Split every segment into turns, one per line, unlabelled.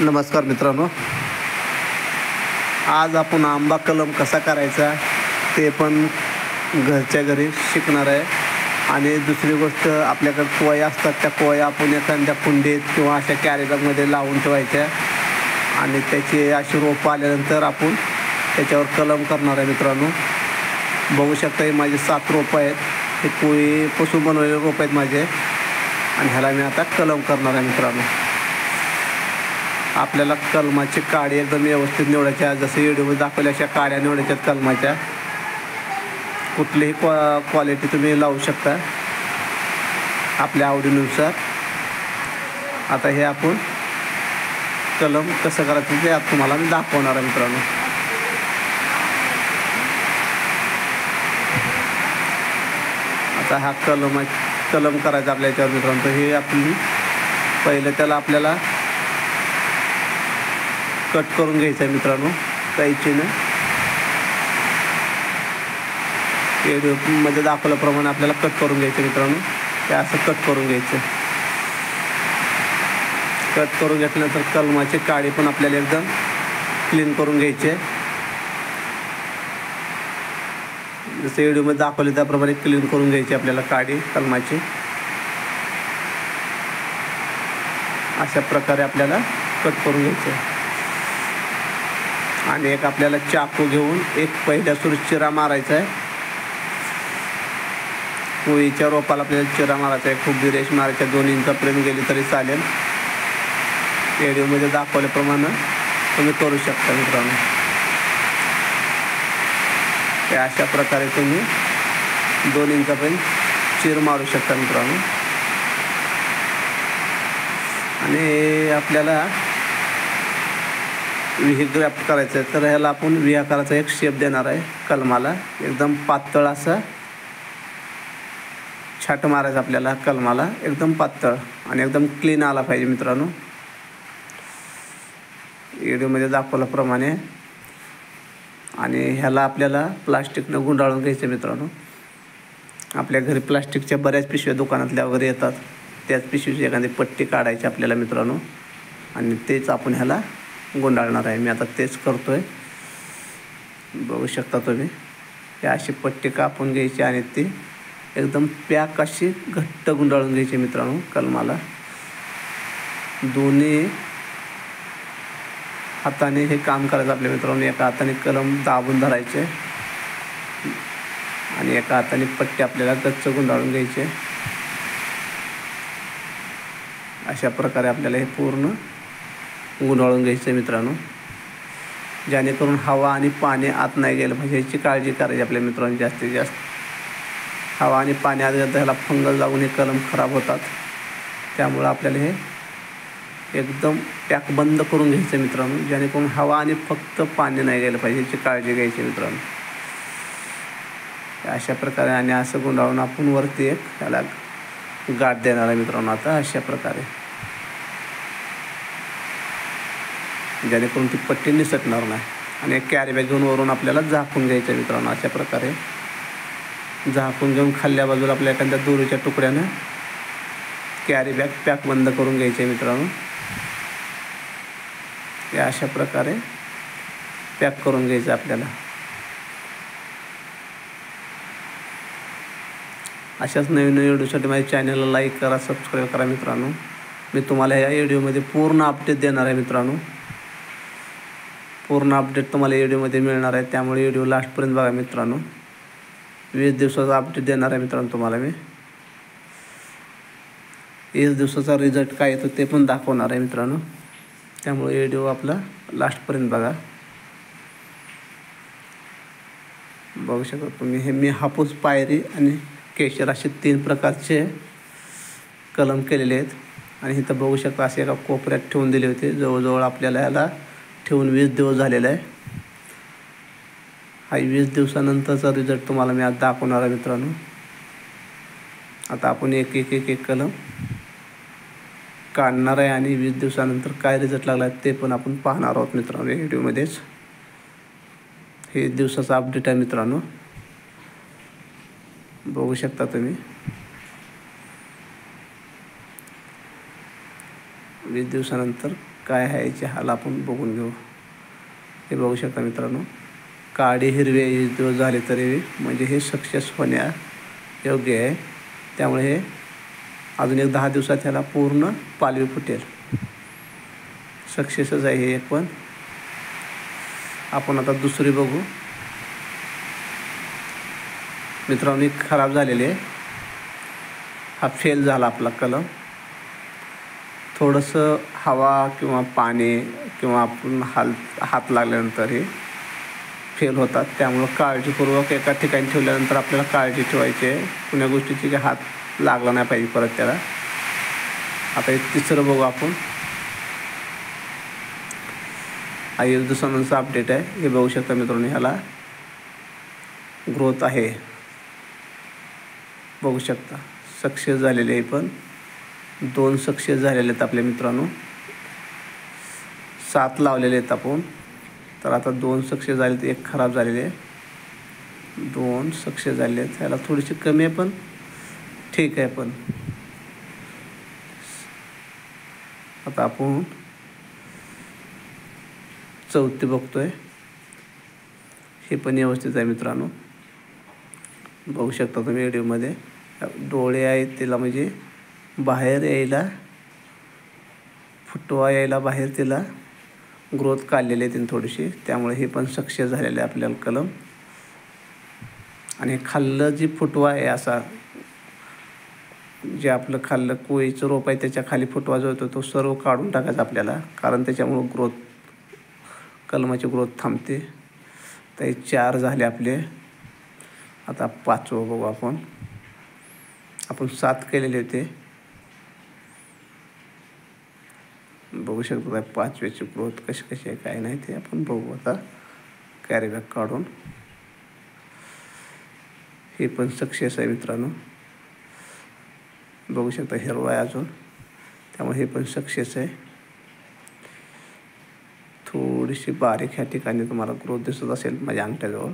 नमस्कार मित्रांनो, आज आपण आंबा कलम कसा करायचा ते पण घरच्या घरी शिकणार आहे. आणि दुसरी गोष्ट, आपल्याकडे कोया असतात, त्या कोया आपण एखाद्या कुंडीत किंवा अशा कॅरी बॅगमध्ये लावून ठेवायच्या आणि त्याची अशी रोपं आल्यानंतर आपण त्याच्यावर कलम करणार आहे. मित्रांनो बघू शकता, हे माझे 7 रोपं आहेत. हे कोळीपासून बनवलेले रोपं आहेत माझे आणि ह्याला मी आता कलम करणार आहे. मित्रांनो आपल्याला कलमाची काडी एकदम व्यवस्थित निवडायच्या, जसं व्हिडिओमध्ये दाखवल्या अशा काड्या निवडायच्यात कलमाच्या. कुठलीही क्वालिटी तुम्ही लावू शकता आपल्या आवडीनुसार. आता हे आपण कलम कसं करायचं ते आता तुम्हाला मी दाखवणार आहे. मित्रांनो आता हा कलम करायचा आपल्या याच्यावर. मित्रांनो हे आपण पहिलं त्याला आपल्याला कट करून घ्यायचं आहे. मित्रांनो कैचीनं व्हिडिओमध्ये दाखवल्याप्रमाणे आपल्याला कट करून घ्यायचं. मित्रांनो ते असं कट करून घ्यायचं. कट करून घेतल्यानंतर कलमाची काडी पण आपल्याला एकदम क्लीन करून घ्यायचे. जसं व्हिडिओमध्ये दाखवले त्याप्रमाणे क्लीन करून घ्यायची आपल्याला काडी कलमाची. अशा प्रकारे आपल्याला कट करून घ्यायचं. आणि एक आपल्याला चाकू घेऊन एक पहिल्या सुरू चिरा मारायचा आहे. कोळीच्या रोपाला आपल्याला चिरा मारायचा आहे. खूप रेष मारायच्या, 2 इंचापर्यंत गेली तरी चालेल. व्हिडिओमध्ये दाखवल्याप्रमाणे तुम्ही करू शकता. मित्रांनो ते अशा प्रकारे तुम्ही 2 इंचापर्यंत चिर मारू शकता. मित्रांनो आणि आपल्याला व्ही ग्राफ्ट करायचं आहे, तर ह्याला आपण व्ही आकाराचा एक शेप देणार आहे कलमाला. एकदम पातळ असा छाट मारायचा आपल्याला कलमाला, एकदम पातळ आणि एकदम क्लीन आला पाहिजे. मित्रांनो व्हिडिओमध्ये दाखवल्याप्रमाणे. आणि ह्याला आपल्याला प्लास्टिकनं गुंडाळून घ्यायचं. मित्रांनो आपल्या घरी प्लास्टिकच्या बऱ्याच पिशव्या दुकानातल्या वगैरे येतात, त्याच पिशवीची एखादी पट्टी काढायची आपल्याला. मित्रांनो आणि तेच आपण ह्याला गुंडाळणार आहे. मी आता तेच करतो आहे. बघू शकता तुम्ही. हे अशी पट्टी कापून घ्यायची आणि ती एकदम पॅक अशी घट्ट गुंडाळून घ्यायची. मित्रांनो कलमाला दोन्ही हाताने हे काम करायचं आपल्या. मित्रांनो एका हाताने कलम दाबून धरायचे आणि एका हाताने पट्टी आपल्याला गच्च गुंडाळून घ्यायचे. अशा प्रकारे आपल्याला हे पूर्ण गुंडाळून घ्यायचं. मित्रांनो जेणेकरून हवा आणि पाणी आत नाही गेलं पाहिजे याची काळजी करायची आपल्या. मित्रांनो जास्तीत जास्त हवा आणि पाणी आत गेलं तर ह्याला फंगस लागून हे कलम खराब होतात. त्यामुळं आपल्याला हे एकदम पॅक बंद करून घ्यायचं. मित्रांनो जेणेकरून हवा आणि फक्त पाणी नाही गेलं पाहिजे याची काळजी घ्यायची. मित्रांनो अशा प्रकारे आणि असं गुंडाळून आपण वरती एक ह्याला गाठ देणार आहे. मित्रांनो आता अशा प्रकारे, जेणेकरून ती पट्टी निसटणार नाही. आणि एक कॅरी बॅग घेऊन वरून आपल्याला झाकून घ्यायचं. मित्रांनो अशा प्रकारे झाकून घेऊन खाल्ल्या बाजूला आपल्या एखाद्या दोरीच्या तुकड्यानं कॅरी बॅग पॅक बंद करून घ्यायचे. मित्रांनो हे अशा प्रकारे पॅक करून घ्यायचं आपल्याला. अशाच नवीन व्हिडिओसाठी माझ्या चॅनलला लाईक करा, सबस्क्राईब करा. मित्रांनो मी तुम्हाला या व्हिडिओमध्ये पूर्ण अपडेट देणार आहे. मित्रांनो पूर्ण अपडेट तुम्हाला व्हिडिओमध्ये मिळणार आहे, त्यामुळे व्हिडिओ लास्टपर्यंत बघा. मित्रांनो 20 दिवसाचा अपडेट देणार आहे. मित्रांनो तुम्हाला मी 20 दिवसाचा रिझल्ट काय येतो ते पण दाखवणार आहे. मित्रांनो त्यामुळे व्हिडिओ आपला लास्टपर्यंत बघा. बघू शकता तुम्ही. हे मी हापूस, पायरी आणि केशर असे 3 प्रकारचे कलम केलेले आहेत. आणि इथं बघू शकता असे एका कोपऱ्यात ठेवून दिले होते. जवळजवळ आपल्याला याला ठेवून 20 दिवस झालेला आहे. हा 20 दिवसानंतरचा रिझल्ट तुम्हाला मी आज दाखवणार आहे. मित्रांनो आता आपण एक कलम काढणार आहे आणि 20 दिवसानंतर काय रिझल्ट लागला ते पण आपण पाहणार आहोत. मित्रांनो या व्हिडिओमध्येच हे दिवसाचा अपडेट आहे. मित्रांनो बघू शकता तुम्ही. 20 दिवसानंतर काय आहे याचे हाल आपण बघून घेऊ. हे बघू शकता मित्रांनो, काळी हिरवे 20 दिवस झाले तरी म्हणजे हे सक्सेस होण्या योग्य आहे. त्यामुळे हे अजून एक 10 दिवसात ह्याला पूर्ण पालवी फुटेल. सक्सेसच आहे हे एक. पण आपण आता दुसरी बघू मित्रांनो. खराब झालेली आहे, हा फेल झाला आपला कलम. थोडंसं हवा किंवा पाणी किंवा आपण हात लागल्यानंतर हे फेल होतात. त्यामुळं काळजीपूर्वक एका ठिकाणी ठेवल्यानंतर आपल्याला काळजी ठेवायची आहे कुण्या गोष्टीची की हात लागला नाही पाहिजे परत त्याला. आता हे तिसरं बघू आपण. हा 20 दिवसानंतरचा अपडेट आहे. हे बघू शकता मित्रांनो, ह्याला ग्रोथ आहे. बघू शकता सक्सेस झालेले आहे. पण 2 सक्सेस झालेले आहेत आपल्या मित्रांनो. 7 लावलेले आहेत आपण. तर आता 2 सक्सेस झाले तर 1 खराब झालेले आहे. 2 सक्सेस झाले आहेत. ह्याला थोडीशी कमी आहे पण ठीक आहे. पण आता आपण चौथी बघतोय. हे पण व्यवस्थित आहे मित्रांनो. बघू शकता तुम्ही व्हिडिओमध्ये. डोळे आहेत त्याला म्हणजे बाहेर यायला, फुटवा यायला बाहेर त्याला ग्रोथ काढलेली आहे थोडीशी. त्यामुळे हे पण सक्सेस झालेलं आहे आपल्याला कलम. आणि खाल्लं जी फुटवा आहे असा, जे आपलं खाल्लं कोळीचं रोप आहे त्याच्या खाली फुटवा जो होतो तो सर्व काढून टाकायचा आपल्याला. कारण त्याच्यामुळं कलमाची ग्रोथ थांबते. तर हे 4 झाले आपले. आता 5वं बघू आपण. आपण 7 केलेले होते. बघू शकतो 5व्याची ग्रोथ कशी आहे काय नाही ते आपण बघू आता कॅरी बॅग काढून. हे पण सक्सेस आहे मित्रांनो. बघू शकता हिरवा आहे अजून, त्यामुळे हे पण सक्सेस आहे. थोडीशी बारीक ह्या ठिकाणी तुम्हाला ग्रोथ दिसत असेल माझ्या अंगठ्याजवळ.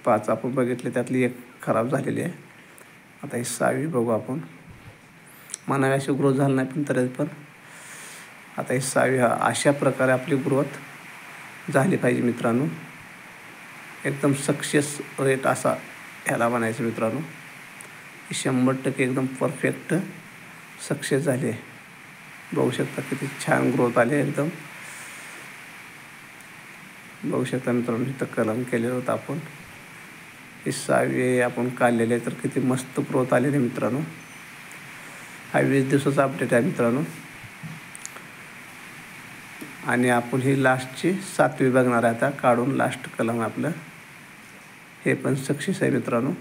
5 आपण बघितले, त्यातली 1 खराब झालेली आहे. आता ही 6वी बघू आपण. म्हणावी अशी ग्रोथ झाली नाही पण तरी पण आता ही 6वी. अशा प्रकारे आपली ग्रोथ झाली पाहिजे मित्रांनो. एकदम सक्सेस रेट असा ह्याला म्हणायचं मित्रांनो. 100% एकदम परफेक्ट सक्सेस झाली आहे. बघू शकता किती छान ग्रोथ आली एकदम. बघू शकता मित्रांनो, इथं कलम केलेलं होतं आपण. हे 6वी आपण काढलेले तर किती मस्त ग्रोथ आलेली आहे मित्रांनो. हा 20 दिवसाचा अपडेट आहे मित्रांनो. आणि आपण ही लास्टची 7वी बघणार आहे आता काढून. लास्ट कलम आपलं. हे पण सक्सेस आहे मित्रांनो.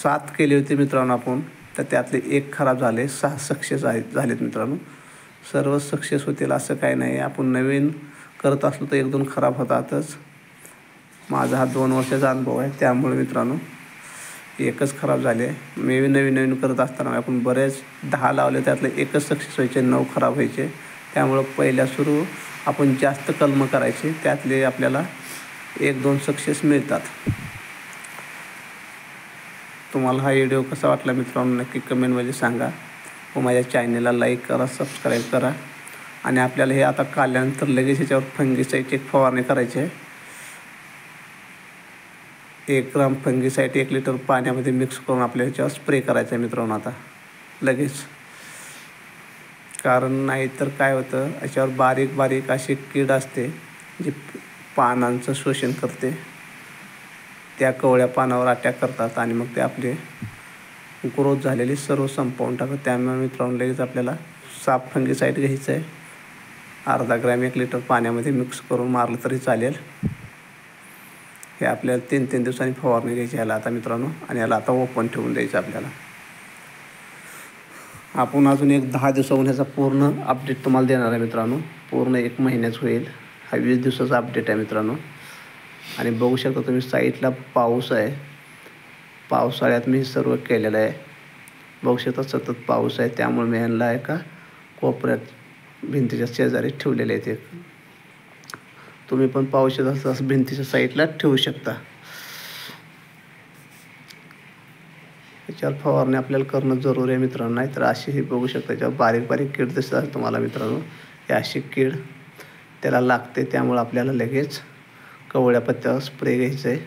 7 केले होते मित्रांनो आपण, तर त्यातले 1 खराब झाले. 6 सक्सेस झालेत मित्रांनो. सर्व सक्सेस होतील असं काही नाही. आपण नवीन करत असलो तर 1-2 खराब होतातच. माझा हा 2 वर्षाचा अनुभव आहे. त्यामुळे मित्रांनो 1च खराब झाले. मी नवीन करत असताना आपण बरेच 10 लावले, त्यातले 1च सक्सेस व्हायचे, 9 खराब व्हायचे. त्यामुळं पहिल्या सुरू आपण जास्त कलम करायचे, त्यातले आपल्याला 1-2 सक्सेस मिळतात. तुम्हाला हा व्हिडिओ कसा वाटला मित्रांनो नक्की कमेंटमध्ये सांगा. व माझ्या चॅनलला लाईक करा, सबस्क्राईब करा. आणि आपल्याला हे आता काढल्यानंतर लगेच ह्याच्यावर फंगीसाईड एक फवारणी करायची आहे. 1 ग्राम फंगीसाईड 1 लिटर पाण्यामध्ये मिक्स करून आपल्या ह्याच्यावर स्प्रे करायचं आहे मित्रांनो आता लगेच. कारण नाही तर काय होतं, याच्यावर बारीक अशी कीड असते जी पानांचं शोषण करते. त्या कवळ्या पानावर अटॅक करतात आणि मग ते आपले ग्रोथ झालेली सर्व संपवून टाकतात. त्यामुळे मित्रांनो लगेच आपल्याला साफ फंगीसाईड घ्यायचं आहे. अर्धा ग्रॅम 1 लिटर पाण्यामध्ये मिक्स करून मारलं तरी चालेल. हे आपल्याला 3-3 दिवसांनी फवारणी घ्यायची ह्याला आता मित्रांनो. आणि याला आता ओपन ठेवून द्यायचं आपल्याला. आपण अजून एक 10 दिवसाहून ह्याचा पूर्ण अपडेट तुम्हाला देणार आहे मित्रांनो. पूर्ण 1 महिन्याच होईल. हा 20 दिवसाचा अपडेट आहे मित्रांनो. आणि बघू शकता तुम्ही साईडला पाऊस आहे. पावसाळ्यात मी सर्व केलेलं आहे. बघू शकता सतत पाऊस आहे. त्यामुळे मी ह्यांना एका कोपऱ्यात भिंतीच्या शेजारी ठेवलेले आहेत. तुम्ही पण पाहू शकता असं भिंतीच्या साईडला ठेवू शकता. ह्याच्यावर फवारणी आपल्याला करणं जरूरी आहे मित्रांनो. नाही तर अशी ही बघू शकता याच्यावर बारीक बारीक कीड दिसतात तुम्हाला मित्रांनो. ही अशी कीड त्याला लागते, त्यामुळं आपल्याला लगेच कवळ्या पत्त्यावर स्प्रे घ्यायचं आहे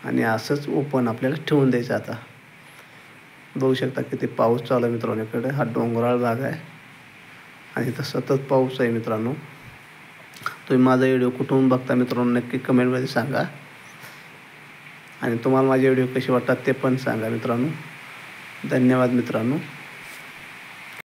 आणि असंच ओपन आपल्याला ठेवून द्यायचं. आता बघू शकता किती पाऊस चालू आहे मित्रांनो. इकडे हा डोंगराळ भाग आहे आणि इथं सतत पाऊस आहे मित्रांनो. तुम्ही माझा व्हिडिओ कुठून बघता मित्रांनो नक्की कमेंटमध्ये सांगा आणि तुम्हाला माझे व्हिडिओ कसे वाटतात ते पण सांगा मित्रांनो. धन्यवाद मित्रांनो.